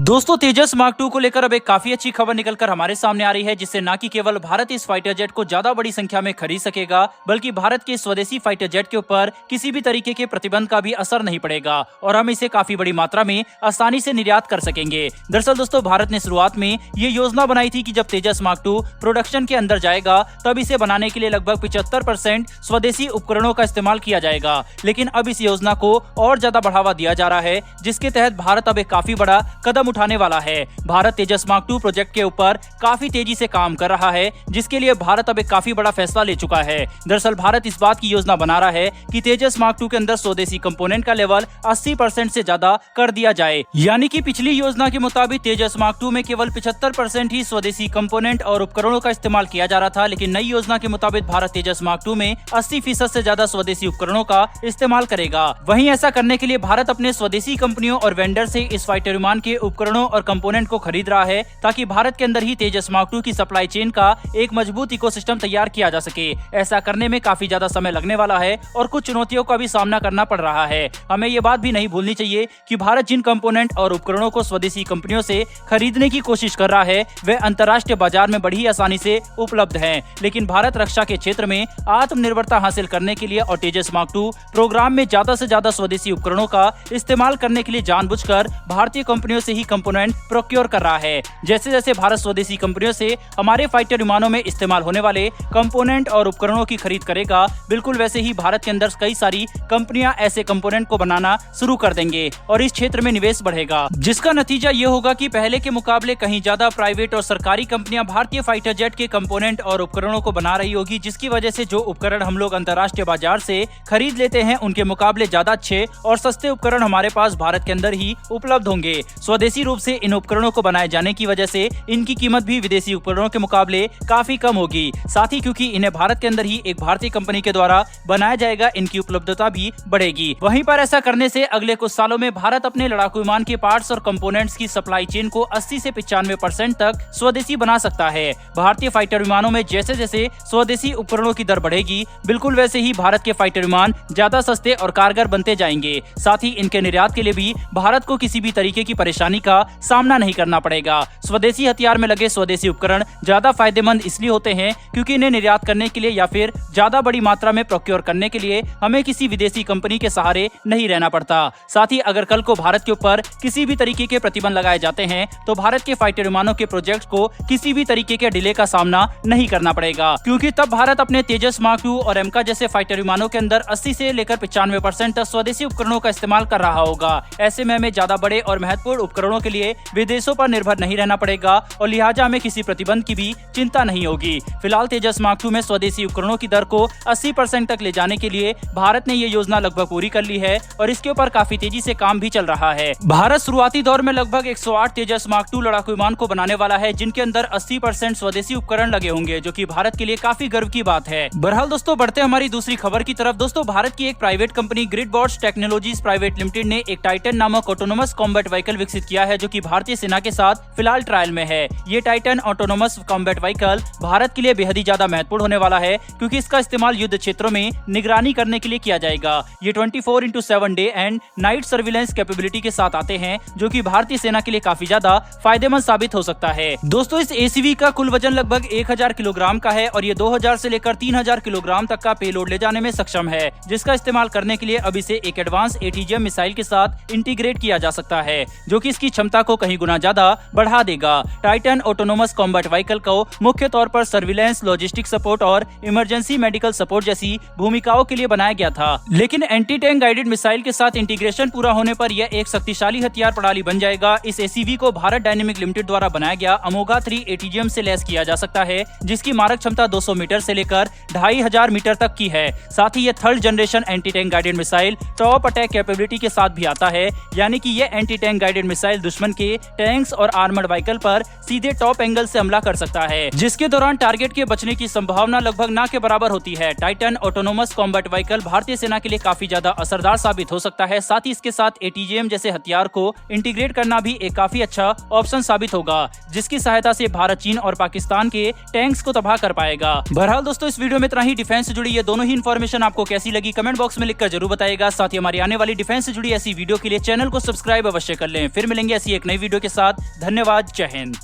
दोस्तों तेजस मार्क 2 को लेकर अब एक काफी अच्छी खबर निकलकर हमारे सामने आ रही है, जिससे न कि केवल भारत इस फाइटर जेट को ज्यादा बड़ी संख्या में खरीद सकेगा, बल्कि भारत के स्वदेशी फाइटर जेट के ऊपर किसी भी तरीके के प्रतिबंध का भी असर नहीं पड़ेगा और हम इसे काफी बड़ी मात्रा में आसानी से निर्यात कर सकेंगे। दरअसल दोस्तों भारत ने शुरुआत में ये योजना बनाई थी कि जब तेजस मार्क 2 प्रोडक्शन के अंदर जाएगा तब इसे बनाने के लिए लगभग 75% स्वदेशी उपकरणों का इस्तेमाल किया जाएगा, लेकिन अब इस योजना को और ज्यादा बढ़ावा दिया जा रहा है, जिसके तहत भारत अब एक काफी बड़ा कदम उठाने वाला है। भारत तेजस मार्क 2 प्रोजेक्ट के ऊपर काफी तेजी से काम कर रहा है, जिसके लिए भारत अब एक काफी बड़ा फैसला ले चुका है। दरअसल भारत इस बात की योजना बना रहा है कि तेजस मार्क 2 के अंदर स्वदेशी कंपोनेंट का लेवल 80% से ज्यादा कर दिया जाए, यानी कि पिछली योजना के मुताबिक तेजस मार्क 2 में केवल 75% ही स्वदेशी कंपोनेंट और उपकरणों का इस्तेमाल किया जा रहा था, लेकिन नई योजना के मुताबिक भारत तेजस मार्क 2 में 80% से ज्यादा स्वदेशी उपकरणों का इस्तेमाल करेगा। वहीं ऐसा करने के लिए भारत अपने स्वदेशी कंपनियों और वेंडर से इस फाइटर विमान के उपकरणों और कंपोनेंट को खरीद रहा है, ताकि भारत के अंदर ही तेजस मार्क 2 की सप्लाई चेन का एक मजबूत इकोसिस्टम तैयार किया जा सके। ऐसा करने में काफी ज्यादा समय लगने वाला है और कुछ चुनौतियों का भी सामना करना पड़ रहा है। हमें ये बात भी नहीं भूलनी चाहिए कि भारत जिन कंपोनेंट और उपकरणों को स्वदेशी कंपनियों से खरीदने की कोशिश कर रहा है वे अंतर्राष्ट्रीय बाजार में बड़ी आसानी से उपलब्ध हैं, लेकिन भारत रक्षा के क्षेत्र में आत्मनिर्भरता हासिल करने के लिए और तेजस मार्क 2 प्रोग्राम में ज्यादा से ज्यादा स्वदेशी उपकरणों का इस्तेमाल करने के लिए जानबूझकर भारतीय कंपनियों से ही कंपोनेंट प्रोक्योर कर रहा है। जैसे जैसे भारत स्वदेशी कंपनियों से हमारे फाइटर विमानों में इस्तेमाल होने वाले कंपोनेंट और उपकरणों की खरीद करेगा, बिल्कुल वैसे ही भारत के अंदर कई सारी कंपनियां ऐसे कंपोनेंट को बनाना शुरू कर देंगे और इस क्षेत्र में निवेश बढ़ेगा, जिसका नतीजा ये होगा कि पहले के मुकाबले कहीं ज्यादा प्राइवेट और सरकारी कंपनियां भारतीय फाइटर जेट के कंपोनेंट और उपकरणों को बना रही होगी, जिसकी वजह से जो उपकरण हम लोग अंतर्राष्ट्रीय बाजार से खरीद लेते हैं उनके मुकाबले ज्यादा अच्छे और सस्ते उपकरण हमारे पास भारत के अंदर ही उपलब्ध होंगे। स्वदेशी रूप से इन उपकरणों को बनाए जाने की वजह से इनकी कीमत भी विदेशी उपकरणों के मुकाबले काफी कम होगी। साथ ही क्योंकि इन्हें भारत के अंदर ही एक भारतीय कंपनी के द्वारा बनाया जाएगा, इनकी उपलब्धता भी बढ़ेगी। वहीं पर ऐसा करने से अगले कुछ सालों में भारत अपने लड़ाकू विमान के पार्ट्स और कंपोनेंट्स की सप्लाई चेन को 80 से 95% तक स्वदेशी बना सकता है। भारतीय फाइटर विमानों में जैसे जैसे स्वदेशी उपकरणों की दर बढ़ेगी, बिल्कुल वैसे ही भारत के फाइटर विमान ज्यादा सस्ते और कारगर बनते जाएंगे। साथ ही इनके निर्यात के लिए भी भारत को किसी भी तरीके की परेशानी का सामना नहीं करना पड़ेगा। स्वदेशी हथियार में लगे स्वदेशी उपकरण ज्यादा फायदेमंद इसलिए होते हैं क्योंकि इन्हें निर्यात करने के लिए या फिर ज्यादा बड़ी मात्रा में प्रोक्योर करने के लिए हमें किसी विदेशी कंपनी के सहारे नहीं रहना पड़ता। साथ ही अगर कल को भारत के ऊपर किसी भी तरीके के प्रतिबंध लगाए जाते हैं तो भारत के फाइटर विमानों के प्रोजेक्ट को किसी भी तरीके के डिले का सामना नहीं करना पड़ेगा, क्योंकि तब भारत अपने तेजस मार्क 2 और एमका जैसे फाइटर विमानों के अंदर 80 से लेकर 95% तक स्वदेशी उपकरणों का इस्तेमाल कर रहा होगा। ऐसे में हमें ज्यादा बड़े और महत्वपूर्ण उपकरणों के लिए विदेशों पर निर्भर नहीं रहना पड़ेगा और लिहाजा हमें किसी प्रतिबंध की भी चिंता नहीं होगी। फिलहाल तेजस मार्क 2 में स्वदेशी उपकरणों की दर को 80% तक ले जाने के लिए भारत ने ये योजना लगभग पूरी कर ली है और इसके ऊपर काफी तेजी से काम भी चल रहा है। भारत शुरुआती दौर में लगभग 108 तेजस मार्क 2 लड़ाकू विमान को बनाने वाला है, जिनके अंदर 80% स्वदेशी उपकरण लगे होंगे, जो कि भारत के लिए काफी गर्व की बात है। बहरहाल दोस्तों बढ़ते हमारी दूसरी खबर की तरफ। दोस्तों भारत की एक private company Gridbots technologies private limited ने एक टाइटन नामक ऑटोनोमस कॉम्बैट व्हीकल विकसित किया है, जो कि भारतीय सेना के साथ फिलहाल ट्रायल में है। ये Titan autonomous combat vehicle Bharat के लिए बेहद ही ज्यादा महत्वपूर्ण होने वाला है, क्योंकि इसका इस्तेमाल युद्ध क्षेत्रों में निगरानी करने के लिए किया जाएगा। ये 24/7 day and night surveillance capability के साथ आते हैं, जो कि भारतीय सेना के लिए काफी ज्यादा फायदेमंद साबित हो सकता है। दोस्तों इस एसीवी का कुल वजन लगभग 1000 किलोग्राम का है और ये 2000 से लेकर 3000 किलोग्राम तक का पेलोड ले जाने में सक्षम है, जिसका इस्तेमाल करने के लिए अब इसे एक एडवांस एटीजीएम मिसाइल के साथ इंटीग्रेट किया जा सकता है, जो कि इसकी क्षमता को कहीं गुना ज्यादा बढ़ा देगा। टाइटन ऑटोनोमस कॉम्बैट व्हीकल को मुख्य तौर पर सर्विलेंस, लॉजिस्टिक सपोर्ट और इमरजेंसी मेडिकल सपोर्ट जैसी भूमिकाओं के लिए बनाया गया था, लेकिन एंटी टैंक गाइडेड मिसाइल के साथ इंटीग्रेशन पूरा होने पर यह एक शक्तिशाली हथियार प्रणाली बन जाएगा। इस एसीवी को भारत डायनेमिक लिमिटेड द्वारा बनाया गया अमोघा 3 एटीजीएम से लैस किया जा सकता है, जिसकी मारक क्षमता 200 मीटर से लेकर 2500 मीटर तक की है। साथ ही यह third generation anti tank guided missile top attack capability के साथ भी आता है, यानी कि यह एंटी टैंक गाइडेड मिसाइल दुश्मन के टैंक्स और आर्मर्ड व्हीकल पर सीधे टॉप एंगल से हमला कर सकता है, जिसके दौरान टारगेट के बचने की संभावना लगभग ना के बराबर होती है। टाइटन ऑटोनोमस कॉम्बैट व्हीकल भारतीय सेना के लिए काफी ज्यादा असरदार साबित हो सकता है। साथ ही इसके साथ एटीजीएम जैसे हथियार को इंटीग्रेट करना भी एक काफी अच्छा ऑप्शन साबित होगा, जिसकी सहायता से भारत, चीन और पाकिस्तान के टैंक्स को तबाह कर पाएगा। बहरहाल दोस्तों इस वीडियो में इतना ही। डिफेंस से जुड़ी ये दोनों ही इन्फॉर्मेशन आपको कैसी लगी कमेंट बॉक्स में लिखकर जरूर बताइएगा। साथ ही हमारी आने वाली डिफेंस से जुड़ी ऐसी वीडियो के लिए चैनल को सब्सक्राइब अवश्य कर लें। फिर मिलेंगे ऐसी एक नई वीडियो के साथ। धन्यवाद। जय हिंद।